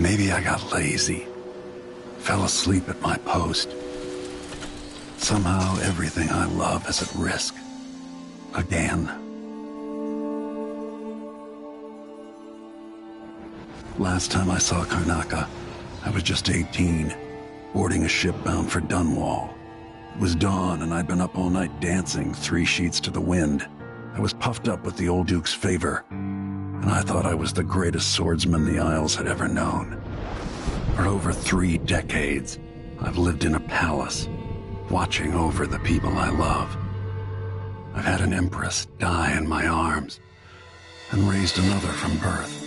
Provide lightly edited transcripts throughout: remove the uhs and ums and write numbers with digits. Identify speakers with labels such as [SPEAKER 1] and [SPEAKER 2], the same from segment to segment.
[SPEAKER 1] Maybe I got lazy. Fell asleep at my post. Somehow everything I love is at risk. Again. Last time I saw Karnaca, I was just 18, boarding a ship bound for Dunwall. It was dawn and I'd been up all night dancing 3 sheets to the wind. I was puffed up with the old Duke's favor, and I thought I was the greatest swordsman the Isles had ever known. For over 3 decades, I've lived in a palace, watching over the people I love. I've had an empress die in my arms, and raised another from birth.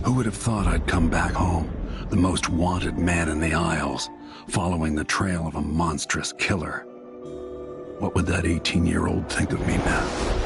[SPEAKER 1] Who would have thought I'd come back home, the most wanted man in the Isles, following the trail of a monstrous killer? What would that 18-year-old think of me now?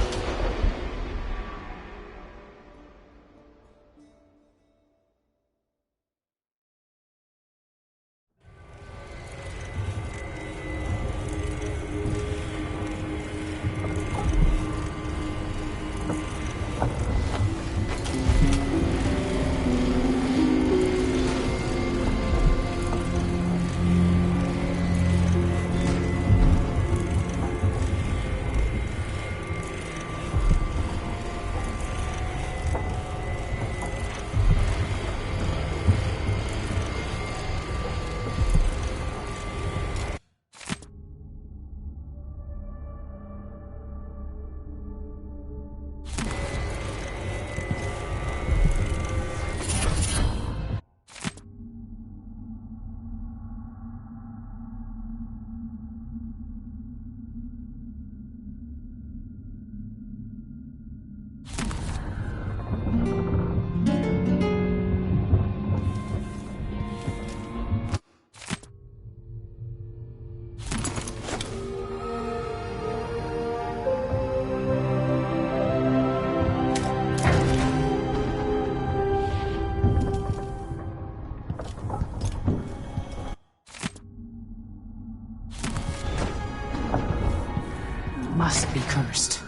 [SPEAKER 2] Must be cursed.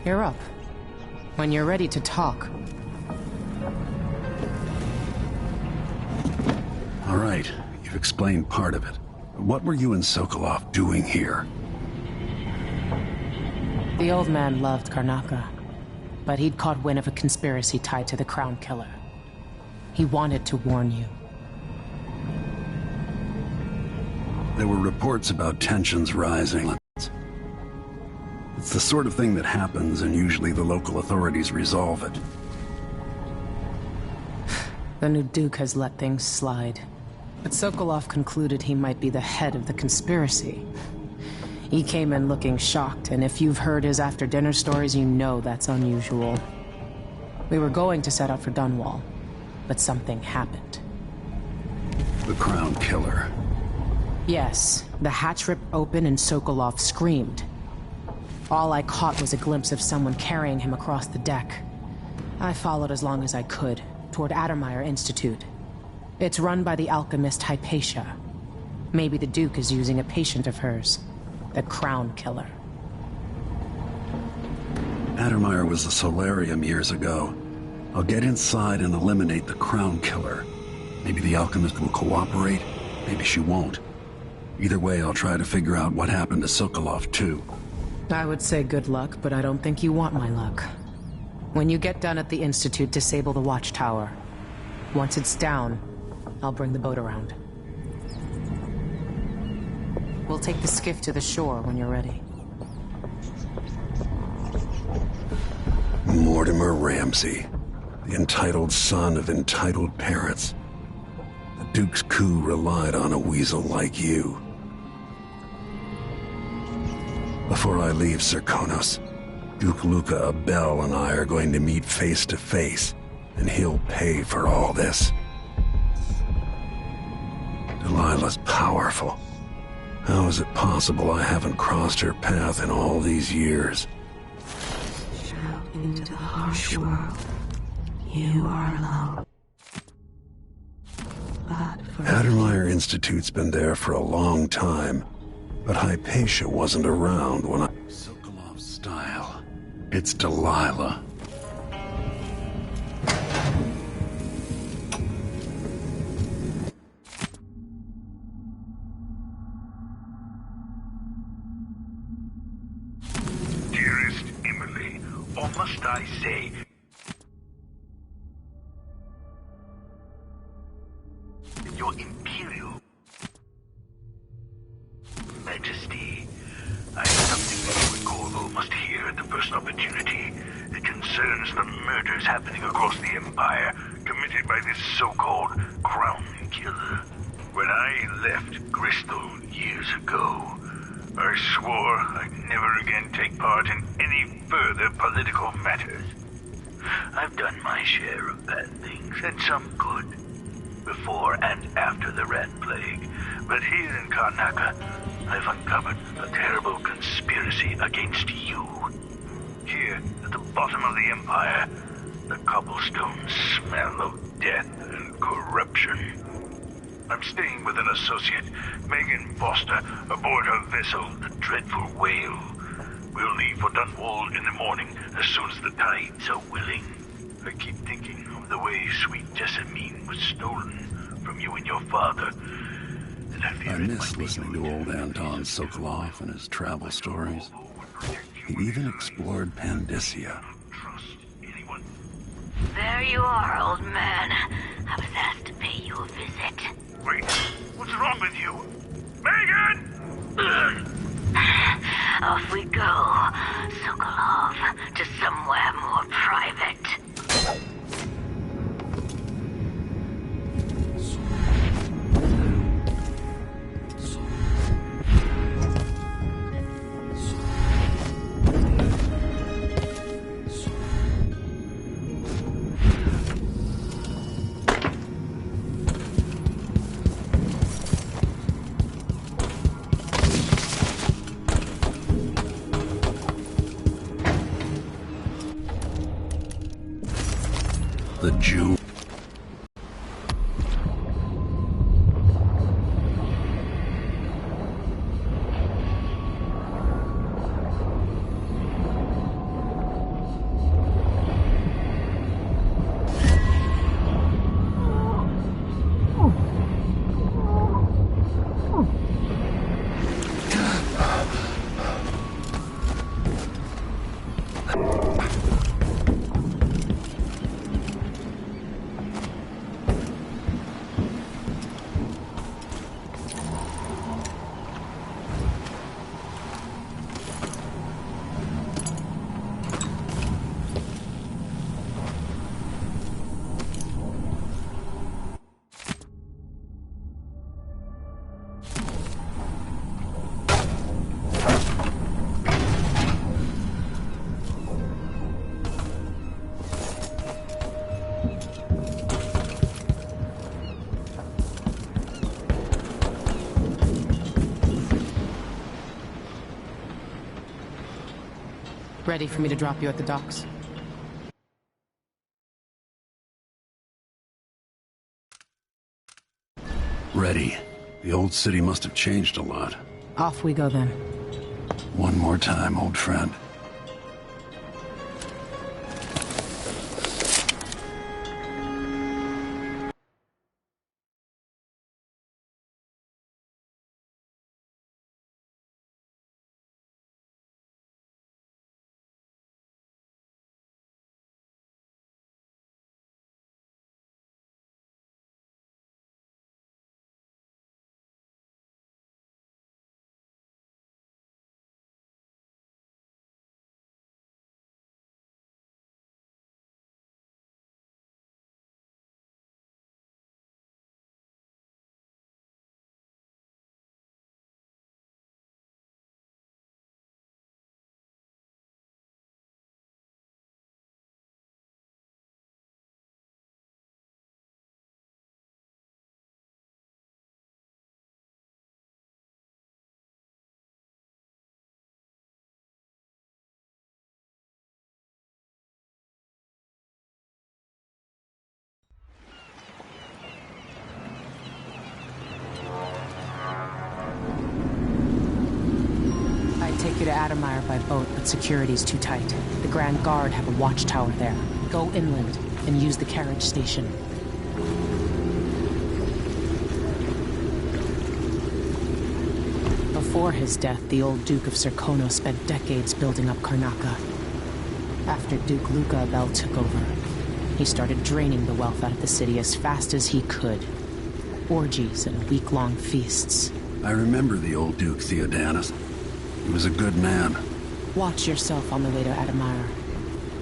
[SPEAKER 2] You're up. When you're ready to talk.
[SPEAKER 1] All right, you've explained part of it. What were you and Sokolov doing here?
[SPEAKER 2] The old man loved Karnaca, but he'd caught wind of a conspiracy tied to the Crown Killer. He wanted to warn you.
[SPEAKER 1] There were reports about tensions rising. It's the sort of thing that happens, and usually the local authorities resolve it.
[SPEAKER 2] The new Duke has let things slide. But Sokolov concluded he might be the head of the conspiracy. He came in looking shocked, and if you've heard his after-dinner stories, you know that's unusual. We were going to set out for Dunwall, but something happened.
[SPEAKER 1] The Crown Killer.
[SPEAKER 2] Yes, the hatch ripped open and Sokolov screamed. All I caught was a glimpse of someone carrying him across the deck. I followed as long as I could, toward Addermeyer Institute. It's run by the alchemist Hypatia. Maybe the Duke is using a patient of hers, the Crown Killer.
[SPEAKER 1] Addermeyer was a solarium years ago. I'll get inside and eliminate the Crown Killer. Maybe the alchemist will cooperate, maybe she won't. Either way, I'll try to figure out what happened to Sokolov, too.
[SPEAKER 2] I would say good luck, but I don't think you want my luck. When you get done at the Institute, disable the watchtower. Once it's down, I'll bring the boat around. We'll take the skiff to the shore when you're ready.
[SPEAKER 1] Mortimer Ramsey, the entitled son of entitled parents. The Duke's coup relied on a weasel like you. Before I leave Serkonos, Duke Luca Abel and I are going to meet face to face, and he'll pay for all this. Delilah's powerful. How is it possible I haven't crossed her path in all these years?
[SPEAKER 3] Out into the harsh world, you are alone.
[SPEAKER 1] Addermeyer Institute's been there for a long time, but Hypatia wasn't around when I... Sokolov's style. It's Delilah.
[SPEAKER 4] I say. Your Imperial Majesty, I have something that you and Corvo must hear at the first opportunity. It concerns the murders happening across the Empire, committed by this so-called Crown Killer. When I left Crystal years ago, I swore I'd never again take part in any further political matters. I've done my share of bad things, and some good, before and after the Rat Plague. But here in Karnaca, I've uncovered a terrible conspiracy against you. Here, at the bottom of the Empire, the cobblestones smell of death and corruption. I'm staying with an associate, Megan Foster, aboard her vessel, the Dreadful Whale. We'll leave for Dunwall in the morning, as soon as the tides are willing. I keep thinking of the way sweet Jessamine was stolen from you and your father. And I fear
[SPEAKER 1] I miss listening to old Anton Sokolov and his travel stories. He even explored Pandyssia.
[SPEAKER 5] There you are, old man. I was asked to pay you a visit.
[SPEAKER 4] Wait, what's wrong with you? Megan!
[SPEAKER 5] Off we go, Sokolov, to somewhere more private.
[SPEAKER 1] The Jew.
[SPEAKER 2] Ready for me to drop you at the docks?
[SPEAKER 1] Ready. The old city must have changed a lot.
[SPEAKER 2] Off we go then.
[SPEAKER 1] One more time, old friend.
[SPEAKER 2] Take you to Adamire by boat, but security's too tight. The Grand Guard have a watchtower there. Go inland and use the carriage station. Before his death, the old Duke of Serkono spent decades building up Karnaca. After Duke Luca Abel took over, he started draining the wealth out of the city as fast as he could. Orgies and week-long feasts.
[SPEAKER 1] I remember the old Duke Theodanis. He was a good man.
[SPEAKER 2] Watch yourself on the way to Admire.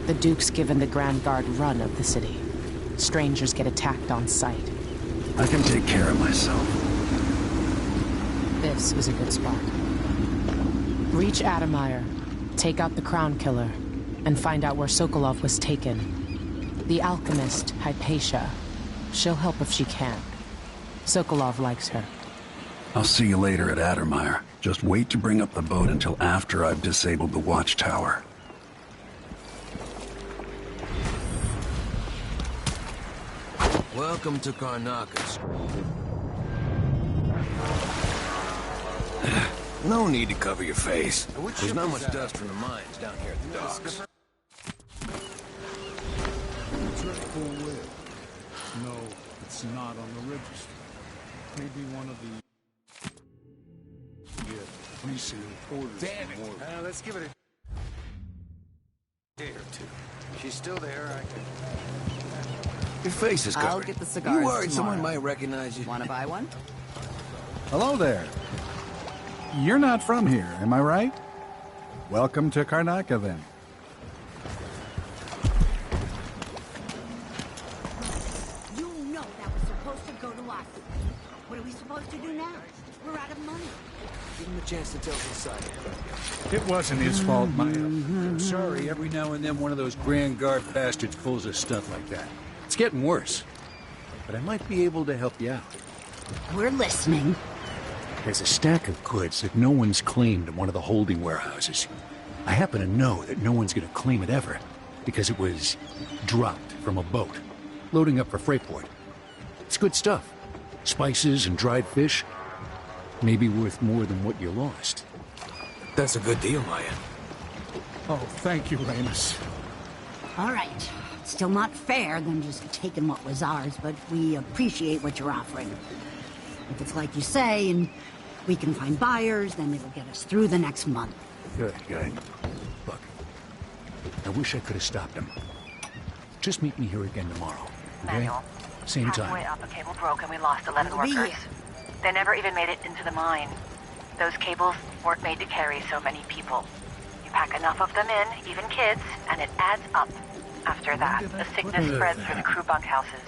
[SPEAKER 2] The Duke's given the Grand Guard run of the city. Strangers get attacked on sight.
[SPEAKER 1] I can take care of myself.
[SPEAKER 2] This is a good spot. Reach Admire, take out the Crown Killer, and find out where Sokolov was taken. The alchemist, Hypatia. She'll help if she can. Sokolov likes her.
[SPEAKER 1] I'll see you later at Addermire. Just wait to bring up the boat until after I've disabled the watchtower.
[SPEAKER 6] Welcome to Karnakas. No need to cover your face. There's not much dust from the mines down here at the docks.
[SPEAKER 7] No, it's not on the register. Maybe one of the... Yeah, resale orders.
[SPEAKER 6] Damn it! Let's give it a day or two. She's still there, I can... Your face is covered.
[SPEAKER 8] I'll get the cigars
[SPEAKER 6] You worried
[SPEAKER 8] tomorrow.
[SPEAKER 6] someone might recognize you?
[SPEAKER 8] Want to buy one?
[SPEAKER 7] Hello there. You're not from here, am I right? Welcome to Karnaka, then.
[SPEAKER 9] You know that was supposed to go to us. What are we supposed to do now? We're out of money.
[SPEAKER 6] Give him a chance to tell his side.
[SPEAKER 7] It wasn't his fault, Maya. I'm sorry, every now and then one of those Grand Guard bastards pulls a stunt like that. It's getting worse. But I might be able to help you out.
[SPEAKER 9] We're listening.
[SPEAKER 7] There's a stack of goods that no one's claimed in one of the holding warehouses. I happen to know that no one's going to claim it ever, because it was dropped from a boat, loading up for Freightport. It's good stuff. Spices and dried fish. Maybe worth more than what you lost.
[SPEAKER 6] That's a good deal, Maya.
[SPEAKER 7] Oh, thank you, Ramus.
[SPEAKER 9] All right. Still not fair than just taking what was ours, but we appreciate what you're offering. If it's like you say, and we can find buyers, then it'll get us through the next month.
[SPEAKER 7] Good, good. Look, I wish I could have stopped him. Just meet me here again tomorrow, okay?
[SPEAKER 5] Manuel,
[SPEAKER 7] Same
[SPEAKER 5] halfway
[SPEAKER 7] time.
[SPEAKER 5] up, a cable broke and we lost 11
[SPEAKER 9] We'll be
[SPEAKER 5] workers.
[SPEAKER 9] here.
[SPEAKER 5] They never even made it into the mine. Those cables weren't made to carry so many people. You pack enough of them in, even kids, and it adds up. After that, the sickness spread through the crew bunkhouses.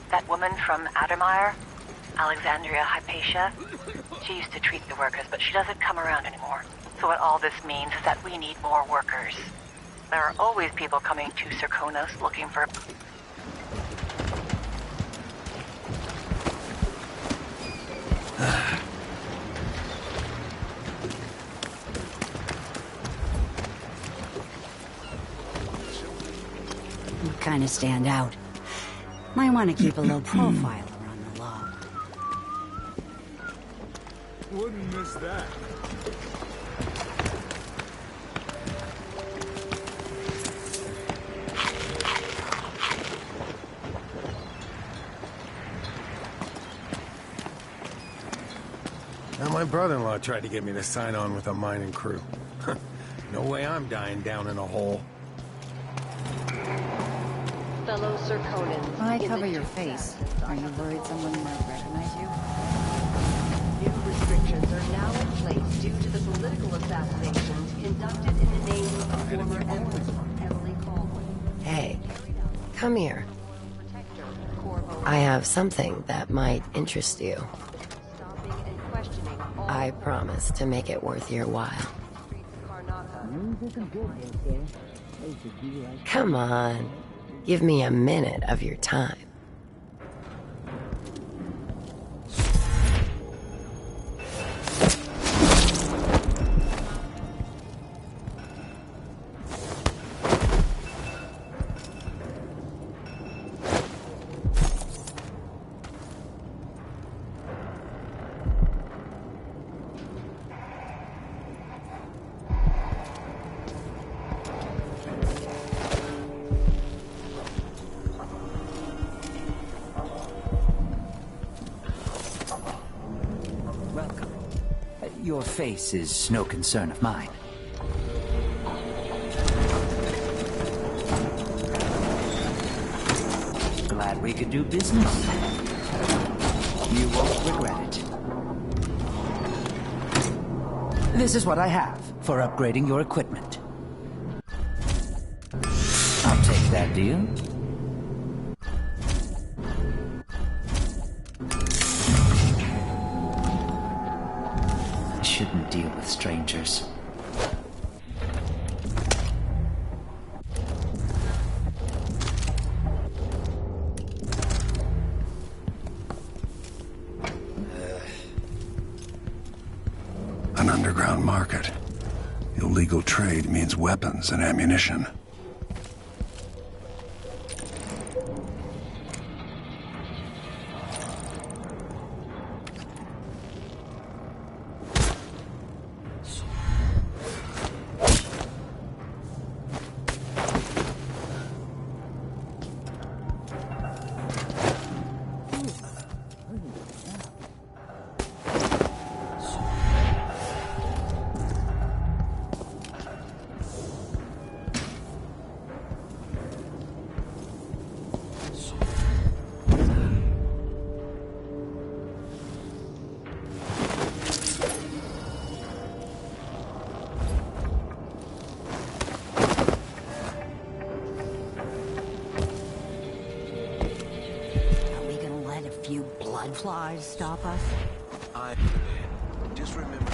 [SPEAKER 5] That woman from Addermire, Alexandria Hypatia, she used to treat the workers, but she doesn't come around anymore. So what all this means is that we need more workers. There are always people coming to Serkonos looking for...
[SPEAKER 9] You kind of stand out. Might want to keep a low profile around the law.
[SPEAKER 7] Wouldn't miss that.
[SPEAKER 6] Now, my brother-in-law tried to get me to sign on with a mining crew. No way I'm dying down in a hole.
[SPEAKER 10] Fellow Serkonans.
[SPEAKER 8] Why cover your face? Are you worried someone might recognize you?
[SPEAKER 10] New restrictions are now in place due to the political assassinations conducted in the name of former Empress Emily Caldwell.
[SPEAKER 11] Hey, come here. I have something that might interest you.
[SPEAKER 10] Stopping and questioning all
[SPEAKER 11] I promise to make it worth your while.
[SPEAKER 10] Karnaka.
[SPEAKER 11] Come on, give me a minute of your time.
[SPEAKER 12] Your face is no concern of mine. glad we could do business. You won't regret it. This is what I have for upgrading your equipment. I'll take that deal. I shouldn't deal with strangers.
[SPEAKER 1] An underground market. Illegal trade means weapons and ammunition.
[SPEAKER 9] Flies stop us?
[SPEAKER 6] I just remember.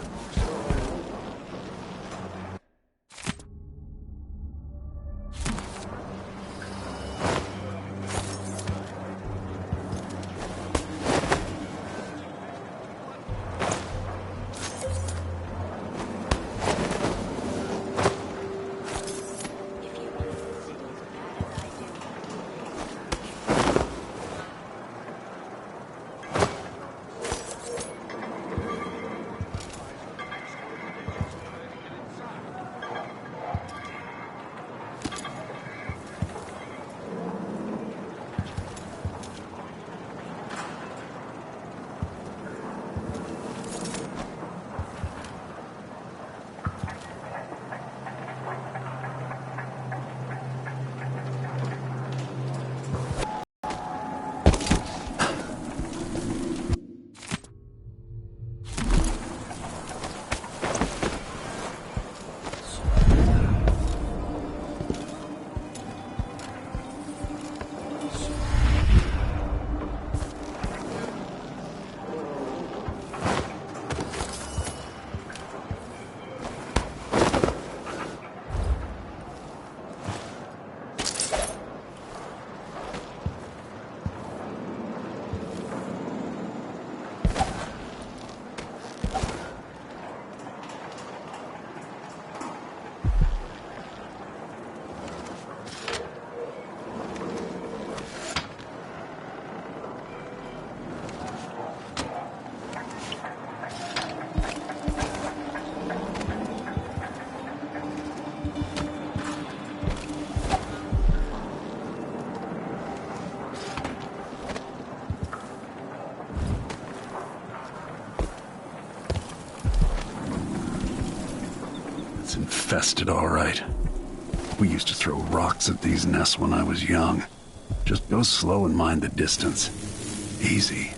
[SPEAKER 1] Infested, all right. We used to throw rocks at these nests when I was young. Just go slow and mind the distance. Easy.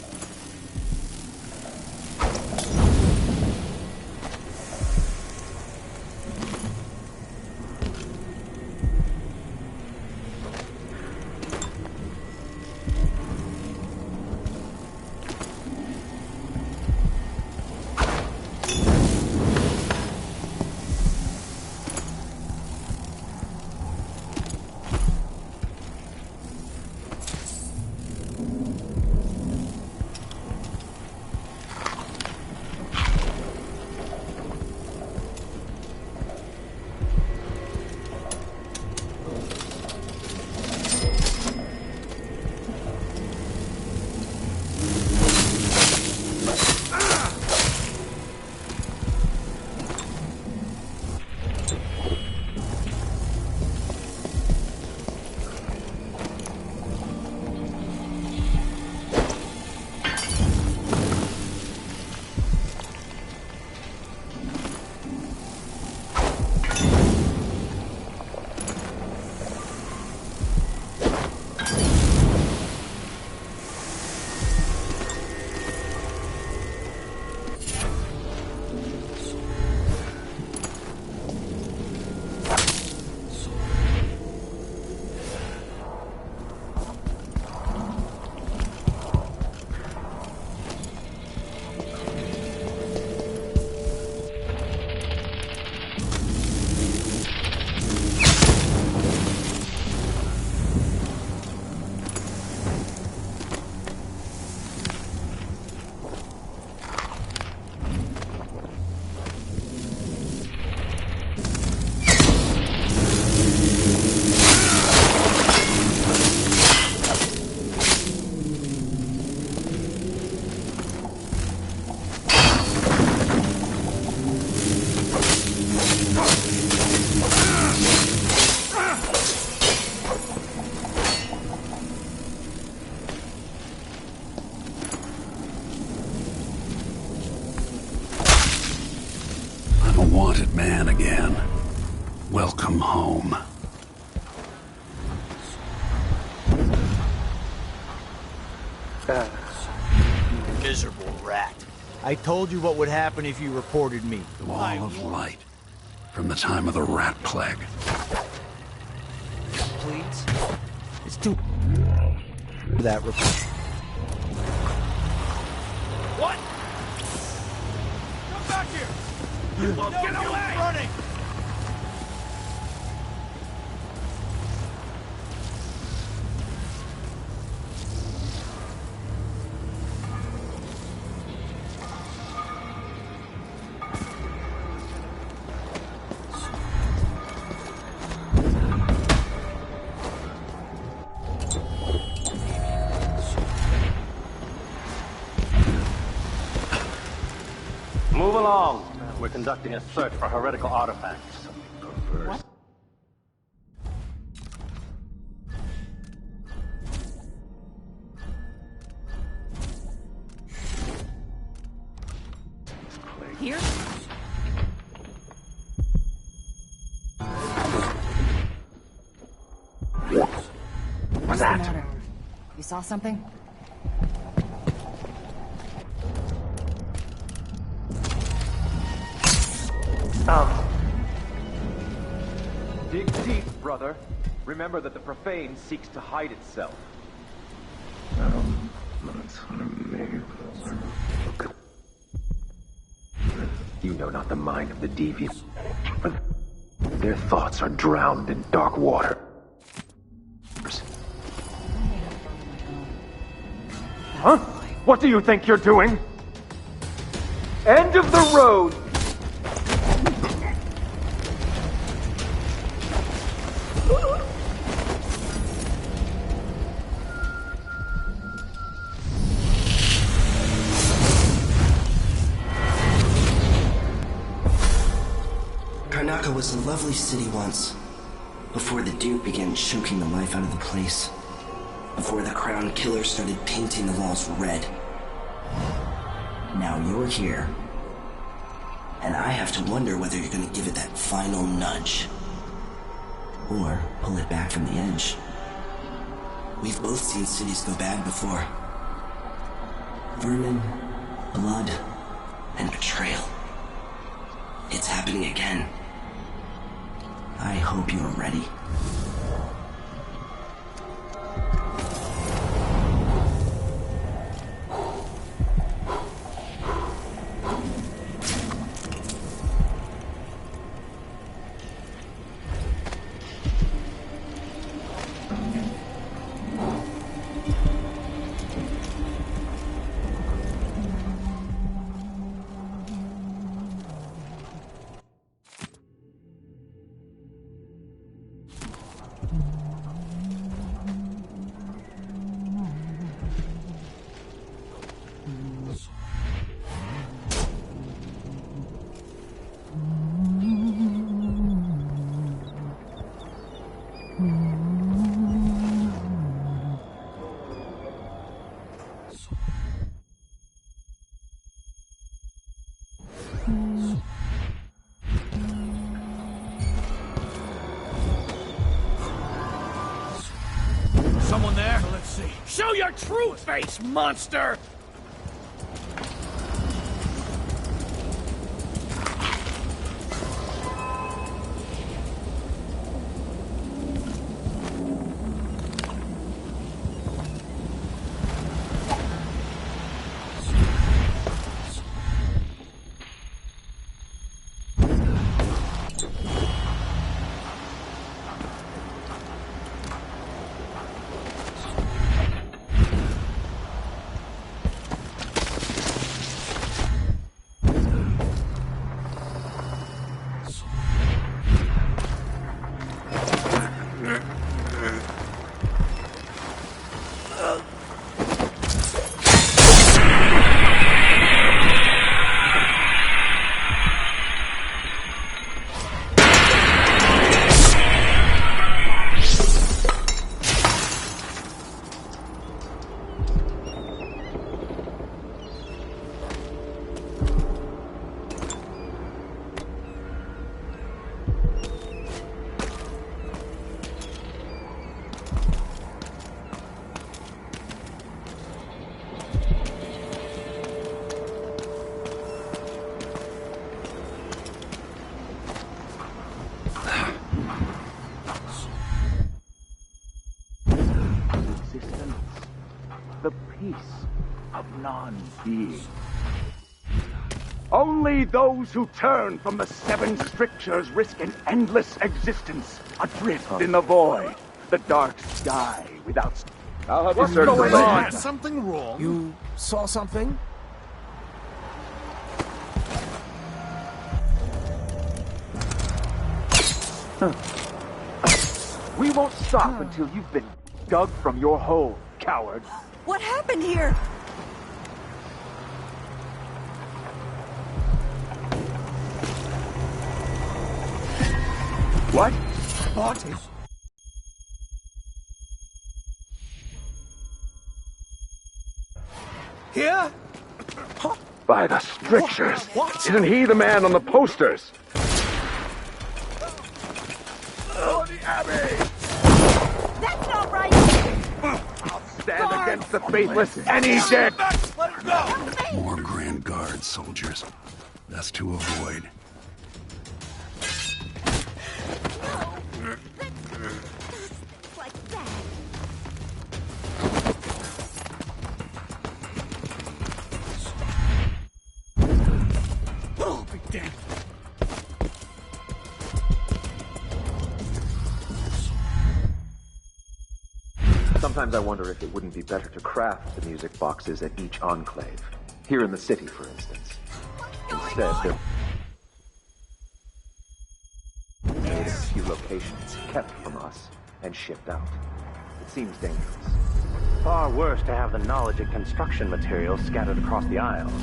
[SPEAKER 1] wanted man again. Welcome home.
[SPEAKER 13] Miserable rat. I told you what would happen if you reported me.
[SPEAKER 1] The wall of light. From the time of the rat plague.
[SPEAKER 13] Please? It's too... That report. What? Come back here! You won't get away! Running!
[SPEAKER 14] Move along. We're conducting a search for heretical artifacts.
[SPEAKER 8] What? Here?
[SPEAKER 14] What's that?
[SPEAKER 8] The matter? You saw something?
[SPEAKER 15] Dig deep, brother. Remember that the profane seeks to hide itself. You know not the mind of the deviant. Their thoughts are drowned in dark water. Huh? What do you think you're doing? End of the road!
[SPEAKER 16] Karnaca was a lovely city once, before the Duke began choking the life out of the place, before the Crown Killer started painting the walls red. Now you're here, and I have to wonder whether you're gonna give it that final nudge, or pull it back from the edge. We've both seen cities go bad before. Vermin, blood, and betrayal. It's happening again. I hope you're ready.
[SPEAKER 13] Someone there? Let's see. Show your true face, monster!
[SPEAKER 15] non-being. Only those who turn from the seven strictures risk an endless existence, adrift in the void, the dark sky without...
[SPEAKER 6] What's going on? Something wrong? You saw something?
[SPEAKER 15] We won't stop until you've been dug from your hole, coward.
[SPEAKER 3] What happened here?
[SPEAKER 15] What?
[SPEAKER 6] What? Here?
[SPEAKER 15] By the strictures! Isn't he the man on the posters?
[SPEAKER 6] Oh, the Abbey!
[SPEAKER 3] That's not right!
[SPEAKER 15] I'll stand against the faithless any day!
[SPEAKER 6] Let go!
[SPEAKER 1] More Grand Guard soldiers. That's to avoid.
[SPEAKER 3] Like that.
[SPEAKER 6] Oh, be damned.
[SPEAKER 15] Sometimes I wonder if it wouldn't be better to craft the music boxes at each enclave. Here in the city, for instance. Instead, they're made at a few locations, kept from us, and shipped out. It seems dangerous.
[SPEAKER 14] Far worse to have the knowledge of construction materials scattered across the Isles.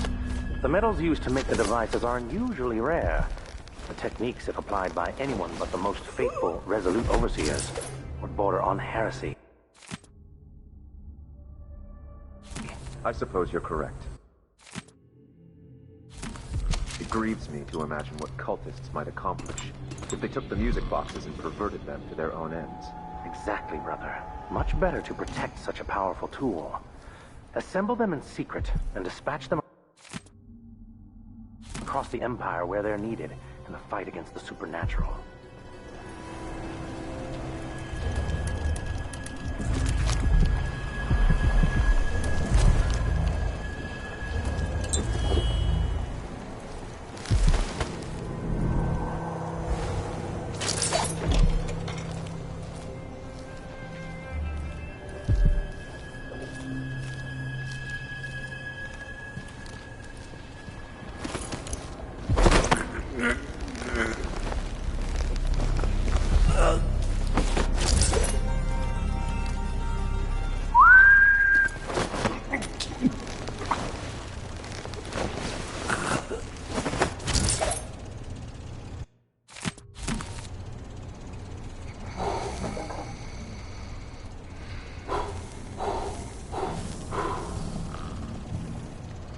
[SPEAKER 14] The metals used to make the devices are unusually rare. The techniques, if applied by anyone but the most faithful, resolute overseers, would border on heresy.
[SPEAKER 15] I suppose you're correct. It grieves me to imagine what cultists might accomplish if they took the music boxes and perverted them to their own ends.
[SPEAKER 14] Exactly, brother. Much better to protect such a powerful tool. Assemble them in secret and dispatch them across the Empire where they're needed in the fight against the supernatural.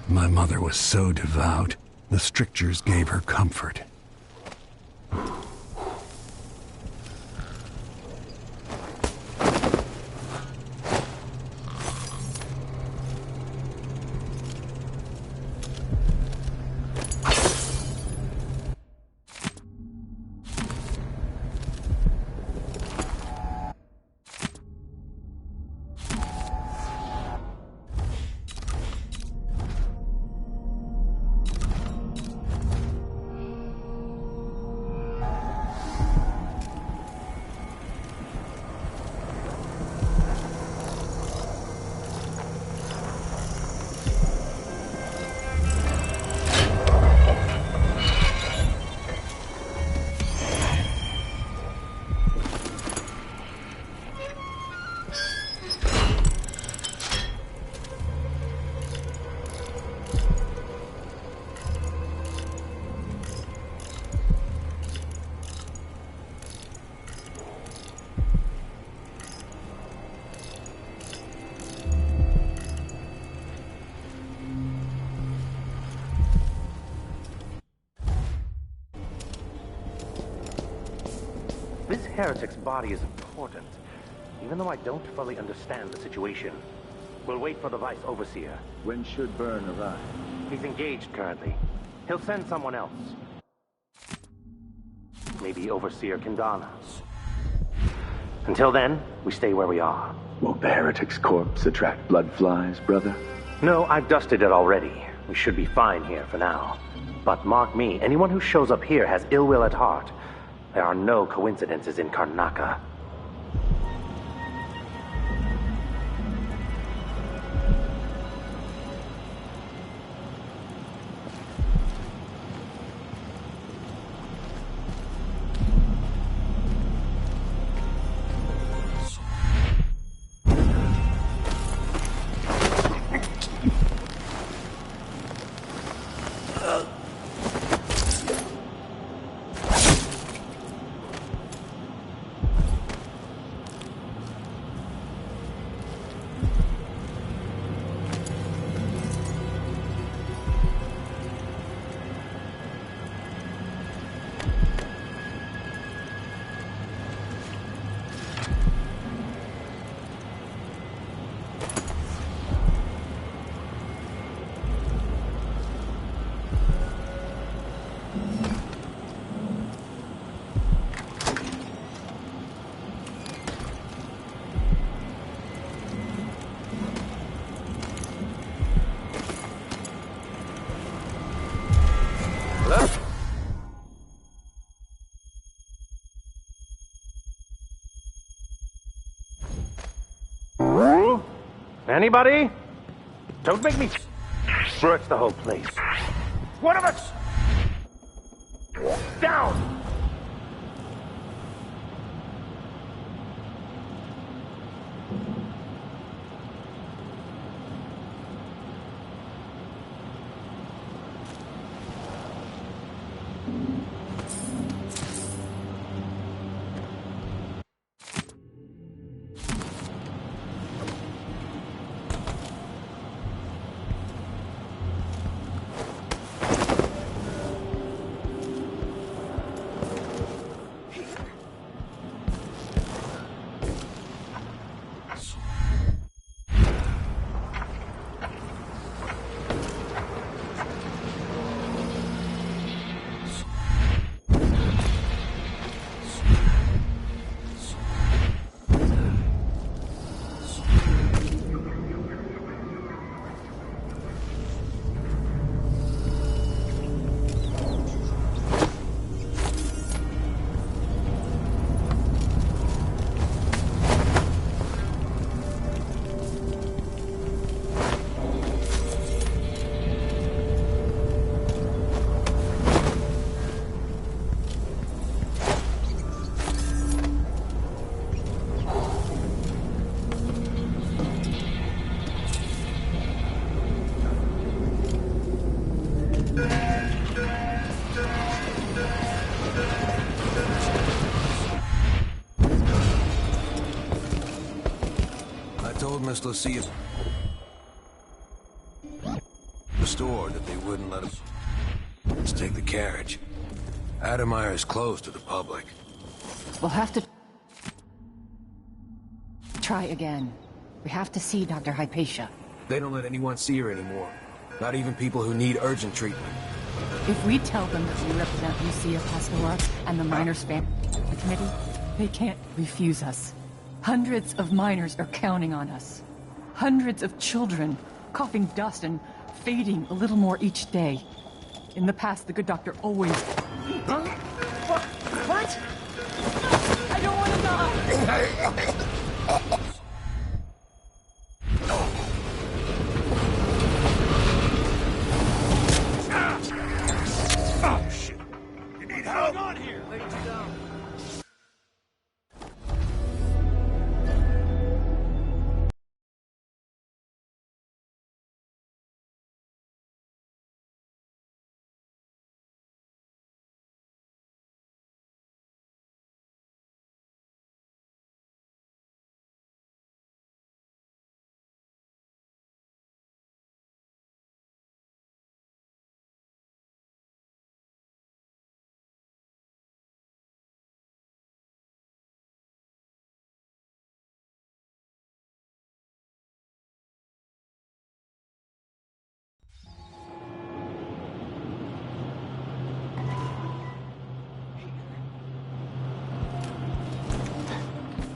[SPEAKER 1] My mother was so devout, the strictures gave her comfort.
[SPEAKER 14] This heretic's body is important, even though I don't fully understand the situation. We'll wait for the Vice Overseer.
[SPEAKER 15] When should Byrne arrive?
[SPEAKER 14] He's engaged currently. He'll send someone else. Maybe Overseer Kindana. Until then, we stay where we are.
[SPEAKER 15] Won't the heretic's corpse attract blood flies, brother?
[SPEAKER 14] No, I've dusted it already. We should be fine here for now. But mark me, anyone who shows up here has ill will at heart. There are no coincidences in Karnaca. Anybody? Don't make me search the whole place. One of us! Down!
[SPEAKER 6] Miss Lucia the store that they wouldn't let us. Let's take the carriage. Adamire is closed to the public.
[SPEAKER 8] We'll have to try again. We have to see Dr. Hypatia.
[SPEAKER 6] They don't let anyone see her anymore. Not even people who need urgent treatment.
[SPEAKER 8] If we tell them that we represent Lucia Pastora and the Miners Family Committee, they can't refuse us. Hundreds of miners are counting on us. Hundreds of children, coughing dust and fading a little more each day. In the past, the good doctor always...
[SPEAKER 3] Huh? What? I don't want to die!
[SPEAKER 6] Oh, shit. You need help?
[SPEAKER 13] What's going on here? Laid you down.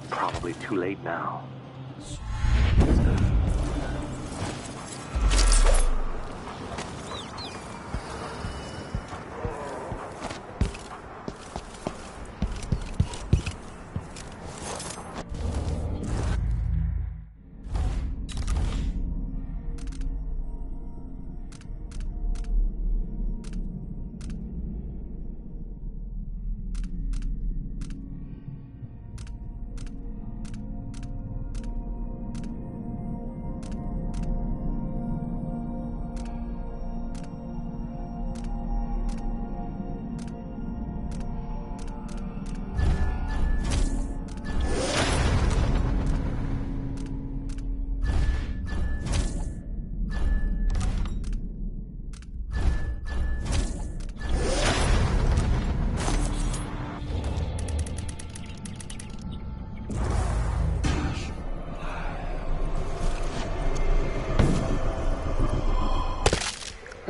[SPEAKER 14] Probably too late now.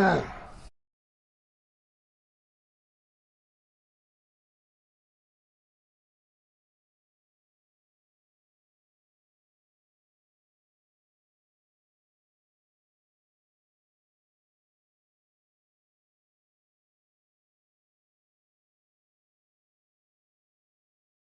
[SPEAKER 17] Ah.